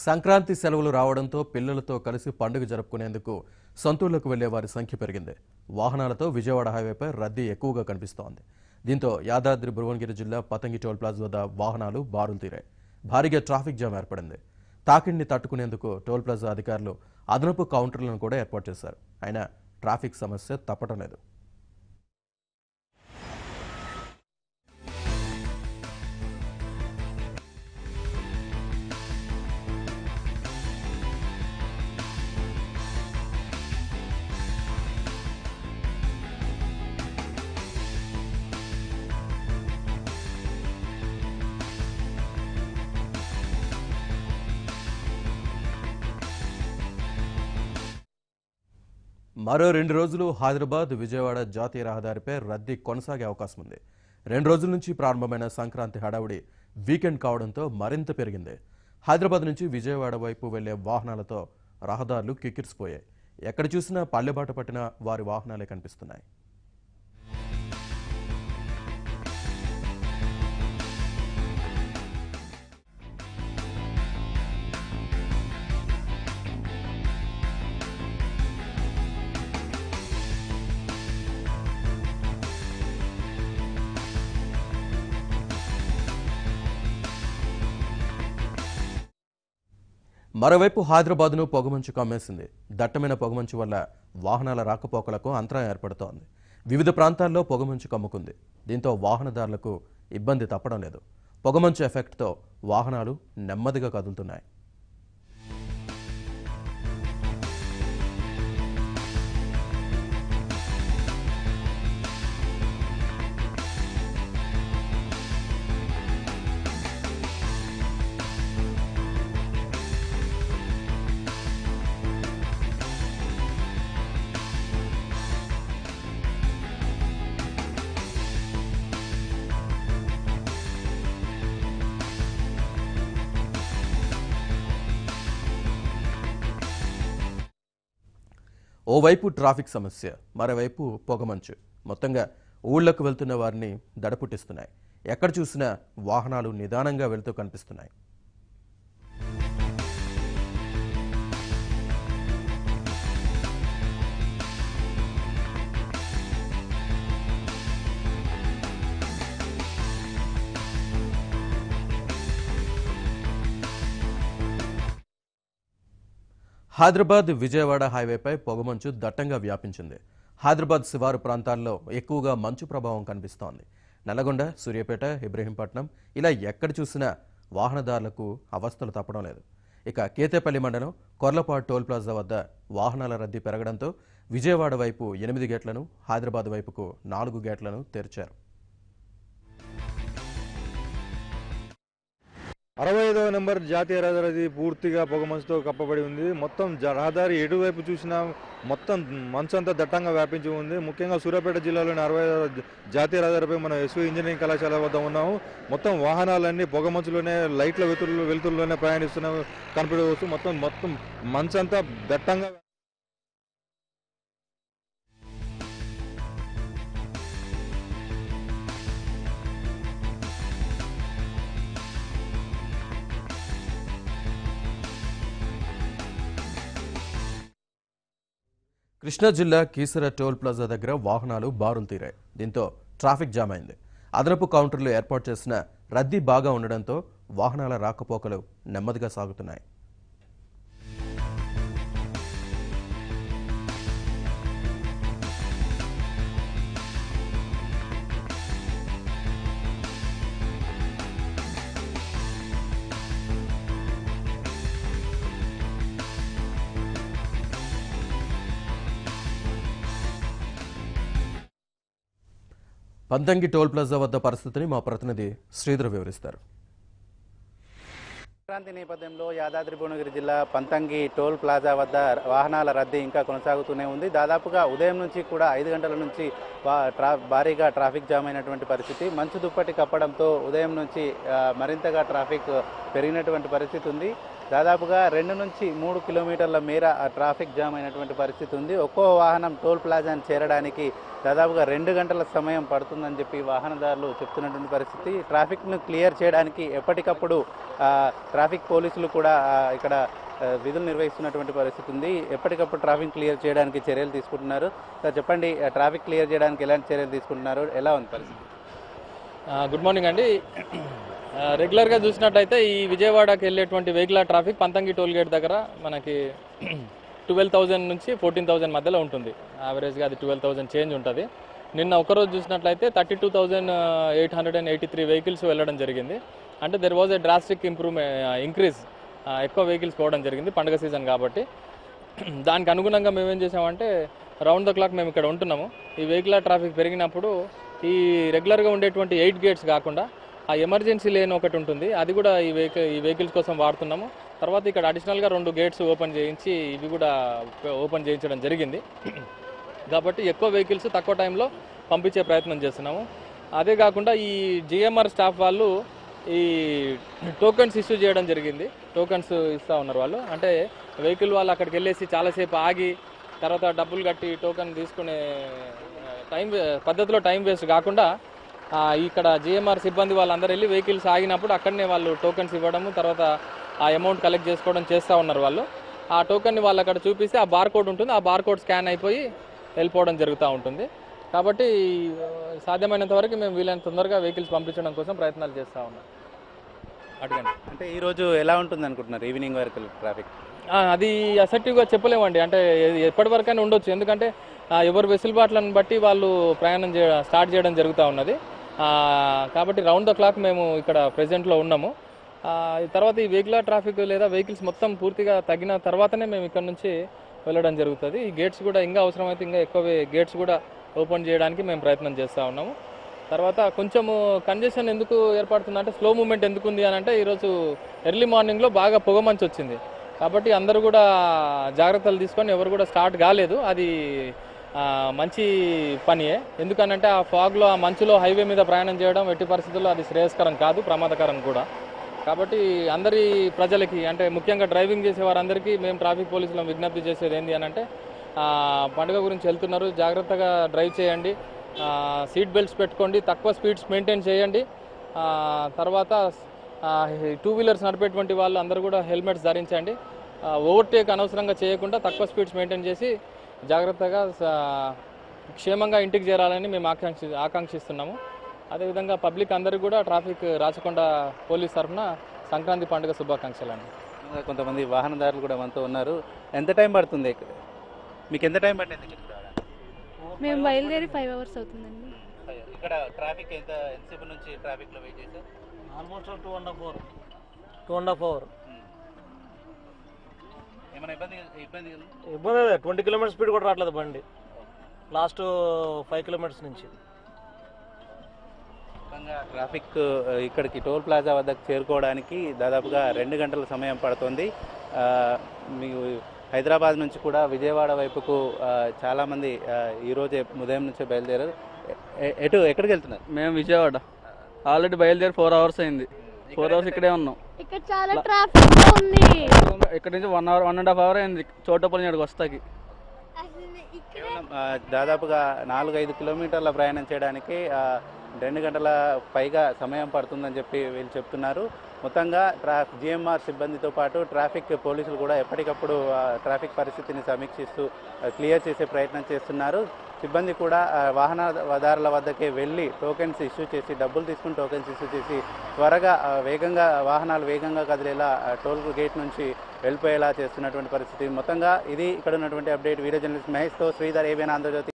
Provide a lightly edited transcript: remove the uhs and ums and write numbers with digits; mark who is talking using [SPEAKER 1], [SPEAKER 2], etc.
[SPEAKER 1] సంక్రాంతి సెలవులు రావడంతో పిల్లలతో కలిసి పండుగ జరుపుకునేందుకు సొంతూళ్లకు వెళ్లే వారి సంఖ్య పెరిగింది. వాహనాలతో విజయవాడ హైవేపై రద్దీ ఎక్కువగా కనిపిస్తోంది. దీంతో యాదాద్రి భువనగిరి జిల్లా పతంగి టోల్ ప్లాజా వద్ద వాహనాలు బారులు తీరాయి. భారీగా ట్రాఫిక్ జామ్ ఏర్పడింది. తాకిడిని తట్టుకునేందుకు టోల్ ప్లాజా అధికారులు అదనపు కౌంటర్లను కూడా ఏర్పాటు చేశారు. అయినా ట్రాఫిక్ సమస్య తప్పటం లేదు. మరో 2 రోజులు హైదరాబాద్ విజయవాడ జాతీయ రహదారిపై రద్దీ కొనసాగే అవకాశం ఉంది. 2 రోజుల నుంచి ప్రారంభమైన సంక్రాంతి హడావుడి వీకెండ్ కావడంతో మరింత పెరిగింది. హైదరాబాద్ నుంచి విజయవాడ వైపు వెళ్లే వాహనాలతో రహదారులు కిక్కిరిసిపోయాయి. ఎక్కడ చూసినా పల్లెబాట పట్టిన వారి వాహనాలే కనిపిస్తున్నాయి. మరోవైపు హైదరాబాద్ను పొగమంచు కమ్మేసింది. దట్టమైన పొగమంచు వల్ల వాహనాల రాకపోకలకు అంతరాయం ఏర్పడుతోంది. వివిధ ప్రాంతాల్లో పొగమంచు కమ్ముకుంది. దీంతో వాహనదారులకు ఇబ్బంది తప్పడం లేదు. పొగమంచు ఎఫెక్ట్తో వాహనాలు నెమ్మదిగా కదులుతున్నాయి. ఓవైపు ట్రాఫిక్ సమస్య, మరోవైపు పొగమంచు మొత్తంగా ఊళ్లకు వెళ్తున్న వారిని దడపుట్టిస్తున్నాయి. ఎక్కడ చూసినా వాహనాలు నిదానంగా వెళ్తూ కనిపిస్తున్నాయి. హైదరాబాద్ విజయవాడ హైవేపై పొగమంచు దట్టంగా వ్యాపించింది. హైదరాబాద్ శివారు ప్రాంతాల్లో ఎక్కువగా మంచు ప్రభావం కనిపిస్తోంది. నల్లగొండ, సూర్యాపేట, ఇబ్రహీంపట్నం ఇలా ఎక్కడ చూసినా వాహనదారులకు అవస్థలు తప్పడం లేదు. ఇక కేతేపల్లి మండలం కొర్లపాడు టోల్ ప్లాజా వద్ద వాహనాల రద్దీ పెరగడంతో విజయవాడ వైపు 8 గేట్లను, హైదరాబాద్ వైపుకు 4 గేట్లను తెరిచారు.
[SPEAKER 2] 65వ నెంబర్ జాతీయ రహదారి పూర్తిగా పొగమంచుతో కప్పబడి ఉంది. మొత్తం రహదారి ఎటువైపు చూసినా మొత్తం మంచు అంతా దట్టంగా వ్యాపించి ఉంది. ముఖ్యంగా సూర్యాపేట జిల్లాలోని 65వ జాతీయ రహదారిపై మనం ఎస్వి ఇంజనీరింగ్ కళాశాల వద్ద ఉన్నాము. మొత్తం వాహనాలన్నీ పొగమంచులోనే, లైట్ల వెలుతురులోనే ప్రయాణిస్తున్న కనిపించవచ్చు. మొత్తం మంచు అంతా దట్టంగా
[SPEAKER 1] కృష్ణా జిల్లా కీసర టోల్ ప్లాజా దగ్గర వాహనాలు బారులు తీరాయి. దీంతో ట్రాఫిక్ జామ్ అయింది. అదనపు కౌంటర్లు ఏర్పాటు చేసిన రద్దీ బాగా ఉండడంతో వాహనాల రాకపోకలు నెమ్మదిగా సాగుతున్నాయి. పంతంగి టోల్ ప్లాజా వద్ద పరిస్థితిని మా ప్రతినిధి శ్రీధర్ వివరిస్తారు.
[SPEAKER 3] సంక్రాంతి నేపథ్యంలో యాదాద్రి భువనగిరి జిల్లా పంతంగి టోల్ ప్లాజా వద్ద వాహనాల రద్దీ ఇంకా కొనసాగుతూనే ఉంది. దాదాపుగా ఉదయం నుంచి కూడా 5 గంటల నుంచి భారీగా ట్రాఫిక్ జామ్ అయినటువంటి పరిస్థితి. మంచు దుప్పటి కప్పడంతో ఉదయం నుంచి మరింతగా ట్రాఫిక్ పెరిగినటువంటి పరిస్థితి ఉంది. దాదాపుగా 2 నుంచి 3 కిలోమీటర్ల మేర ట్రాఫిక్ జామ్ అయినటువంటి పరిస్థితి ఉంది. ఒక్కో వాహనం టోల్ ప్లాజాను చేరడానికి దాదాపుగా 2 గంటల సమయం పడుతుందని చెప్పి వాహనదారులు చెప్తున్నటువంటి పరిస్థితి. ట్రాఫిక్ను క్లియర్ చేయడానికి ఎప్పటికప్పుడు ట్రాఫిక్ పోలీసులు కూడా ఇక్కడ విధులు నిర్వహిస్తున్నటువంటి పరిస్థితి ఉంది. ఎప్పటికప్పుడు ట్రాఫిక్ క్లియర్ చేయడానికి చర్యలు తీసుకుంటున్నారు. సార్ చెప్పండి, ట్రాఫిక్ క్లియర్ చేయడానికి ఎలాంటి చర్యలు తీసుకుంటున్నారు, ఎలా ఉంది పరిస్థితి?
[SPEAKER 4] గుడ్ మార్నింగ్ అండి. రెగ్యులర్గా చూసినట్టయితే ఈ విజయవాడకి వెళ్ళేటువంటి vehicle traffic Panthangi toll gate దగ్గర మనకి 12,000 నుంచి 14,000 మధ్యలో ఉంటుంది. యావరేజ్గా అది 12,000 చేంజ్ ఉంటుంది. నిన్న ఒకరోజు చూసినట్లయితే 32,883 వెహికల్స్ వెళ్ళడం జరిగింది. అంటే there was a drastic increase, ఎక్కువ వెహికల్స్ పోవడం జరిగింది పండుగ సీజన్ కాబట్టి. దానికి అనుగుణంగా మేము ఏం చేసామంటే రౌండ్ ద క్లాక్ మేము ఇక్కడ ఉంటున్నాము. ఈ వెహికల్ ట్రాఫిక్ పెరిగినప్పుడు ఈ రెగ్యులర్గా ఉండేటువంటి 8 గేట్స్ కాకుండా ఆ ఎమర్జెన్సీ లేన్ ఒకటి ఉంటుంది, అది కూడా ఈ వెహికల్స్ కోసం వాడుతున్నాము. తర్వాత ఇక్కడ అడిషనల్గా 2 గేట్స్ ఓపెన్ చేయించి ఇవి కూడా ఓపెన్ చేయించడం జరిగింది. కాబట్టి ఎక్కువ వెహికల్స్ తక్కువ టైంలో పంపించే ప్రయత్నం చేస్తున్నాము. అదే కాకుండా ఈ జిఎంఆర్ స్టాఫ్ వాళ్ళు ఈ టోకెన్స్ ఇష్యూ చేయడం జరిగింది. టోకెన్స్ ఇస్తూ ఉన్నారు వాళ్ళు. అంటే వెహికల్ వాళ్ళు అక్కడికి వెళ్ళేసి చాలాసేపు ఆగి తర్వాత డబ్బులు కట్టి టోకెన్ తీసుకునే పద్ధతిలో టైం వేస్ట్ కాకుండా ఇక్కడ జిఎంఆర్ సిబ్బంది వాళ్ళందరూ వెళ్ళి వెహికల్స్ ఆగినప్పుడు అక్కడనే వాళ్ళు టోకెన్స్ ఇవ్వడము, తర్వాత ఆ అమౌంట్ కలెక్ట్ చేసుకోవడం చేస్తూ ఉన్నారు వాళ్ళు. ఆ టోకెన్ని వాళ్ళు అక్కడ చూపిస్తే ఆ బార్ కోడ్ ఉంటుంది, ఆ బార్ కోడ్ స్కాన్ అయిపోయి వెళ్ళిపోవడం జరుగుతూ ఉంటుంది. కాబట్టి సాధ్యమైనంత వరకు మేము వీలైనంత తొందరగా వెహికల్స్ పంపించడం కోసం ప్రయత్నాలు చేస్తూ ఉన్నాం. అడగండి.
[SPEAKER 3] అంటే ఈరోజు ఎలా ఉంటుంది అనుకుంటున్నారు ఈవినింగ్ వరకు ట్రాఫిక్?
[SPEAKER 4] అది అసెప్టివ్గా చెప్పలేమండి. అంటే ఎప్పటి వరకైనా ఉండొచ్చు, ఎందుకంటే ఎవరు వెసులుబాట్లను బట్టి వాళ్ళు ప్రయాణం స్టార్ట్ చేయడం జరుగుతూ ఉన్నది. కాబట్టి రౌండ్ ద క్లాక్ మేము ఇక్కడ ప్రెజెంట్లో ఉన్నాము. తర్వాత ఈ వెహికల్ ట్రాఫిక్ లేదా వెహికల్స్ మొత్తం పూర్తిగా తగ్గిన తర్వాతనే మేము ఇక్కడ నుంచి వెళ్ళడం జరుగుతుంది. ఈ గేట్స్ కూడా ఇంకా అవసరమైతే ఇంకా ఎక్కువ గేట్స్ కూడా ఓపెన్ చేయడానికి మేము ప్రయత్నం చేస్తూ ఉన్నాము. తర్వాత కొంచెము కంజెషన్ ఎందుకు ఏర్పడుతుందంటే స్లో మూమెంట్ ఎందుకు ఉంది అని అంటే ఈరోజు ఎర్లీ మార్నింగ్లో బాగా పొగమంచు వచ్చింది. కాబట్టి అందరూ కూడా జాగ్రత్తలు తీసుకొని ఎవరు కూడా స్టార్ట్ కాలేదు. అది మంచి పనియే. ఎందుకనంటే ఆ ఫాగ్లో ఆ మంచులో హైవే మీద ప్రయాణం చేయడం ఎట్టి పరిస్థితుల్లో అది శ్రేయస్కరం కాదు, ప్రమాదకరం కూడా. కాబట్టి అందరి ప్రజలకి అంటే ముఖ్యంగా డ్రైవింగ్ చేసే వారందరికీ మేము ట్రాఫిక్ పోలీసులను విజ్ఞప్తి చేసేది ఏంటి అని అంటే పండుగ గురించి వెళ్తున్నారు, జాగ్రత్తగా డ్రైవ్ చేయండి, సీట్ బెల్ట్స్ పెట్టుకోండి, తక్కువ స్పీడ్స్ మెయింటైన్ చేయండి. తర్వాత 2 వీలర్స్ నడిపేటువంటి వాళ్ళు అందరూ కూడా హెల్మెట్స్ ధరించండి. ఓవర్టేక్ అనవసరంగా చేయకుండా తక్కువ స్పీడ్స్ మెయింటైన్ చేసి జాగ్రత్తగా క్షేమంగా ఇంటికి చేరాలని మేము ఆకాంక్షిస్తున్నాము. అదేవిధంగా పబ్లిక్ అందరికీ కూడా ట్రాఫిక్ రాచకొండ పోలీస్ తరఫున సంక్రాంతి పండుగ శుభాకాంక్షలు అండి.
[SPEAKER 3] కొంతమంది వాహనదారులు కూడా మనతో ఉన్నారు. ఎంత టైం పడుతుంది? మీకు ఎంత టైం పట్టింది?
[SPEAKER 5] మేము బయలుదేరి 5 అవర్స్ అవుతుందండి.
[SPEAKER 3] ఇక్కడ ట్రాఫిక్ ఎంతసేపు నుంచి ట్రాఫిక్లో వెయిట్ చేశారు?
[SPEAKER 6] Almost 2.5 hour.
[SPEAKER 3] ఏమైనా ఇబ్బంది?
[SPEAKER 6] 20 కిలోమీటర్ స్పీడ్ కూడా రావట్లేదు బండి లాస్ట్ 5 కిలోమీటర్స్ నుంచి.
[SPEAKER 3] ట్రాఫిక్ ఇక్కడికి టోల్ ప్లాజా వద్దకు చేరుకోవడానికి దాదాపుగా 2 గంటల సమయం పడుతుంది. మీకు హైదరాబాద్ నుంచి కూడా విజయవాడ వైపుకు చాలామంది ఈరోజు ఉదయం నుంచే బయలుదేరారు. ఎక్కడికి వెళ్తున్నారు?
[SPEAKER 7] మేము విజయవాడ ఆల్రెడీ బయలుదేరి 4 అవర్స్ అయింది. 4 అవర్స్ ఇక్కడే ఉన్నాం.
[SPEAKER 5] ఇక్కడ చాలా ట్రాఫిక్ ఉంది.
[SPEAKER 7] ఇక్కడ నుంచి 1.5 అవర్ అయింది చోటపల్లి నాడికి వస్తాకి.
[SPEAKER 3] దాదాపుగా 4-5 కిలోమీటర్ల ప్రయాణం చేయడానికి 2 గంటల పైగా సమయం పడుతుందని చెప్పి వీళ్ళు చెప్తున్నారు. మొత్తంగా జిఎంఆర్ సిబ్బందితో పాటు ట్రాఫిక్ పోలీసులు కూడా ఎప్పటికప్పుడు ట్రాఫిక్ పరిస్థితిని సమీక్షిస్తూ క్లియర్ చేసే ప్రయత్నం చేస్తున్నారు. సిబ్బంది కూడా వాహనదారుల వద్దకే వెళ్ళి టోకెన్స్ ఇష్యూ చేసి డబ్బులు తీసుకుని టోకెన్స్ ఇష్యూ చేసి త్వరగా వాహనాలు వేగంగా కదిలేలా టోల్ గేట్ నుంచి వెళ్ళిపోయేలా చేస్తున్నటువంటి పరిస్థితి. మొత్తంగా ఇది ఇక్కడ ఉన్నటువంటి అప్డేట్. వీడియో జర్నలిస్ట్ మహేష్తో శ్రీధర్, ఏబిఎన్ ఆంధ్రజ్యోతి.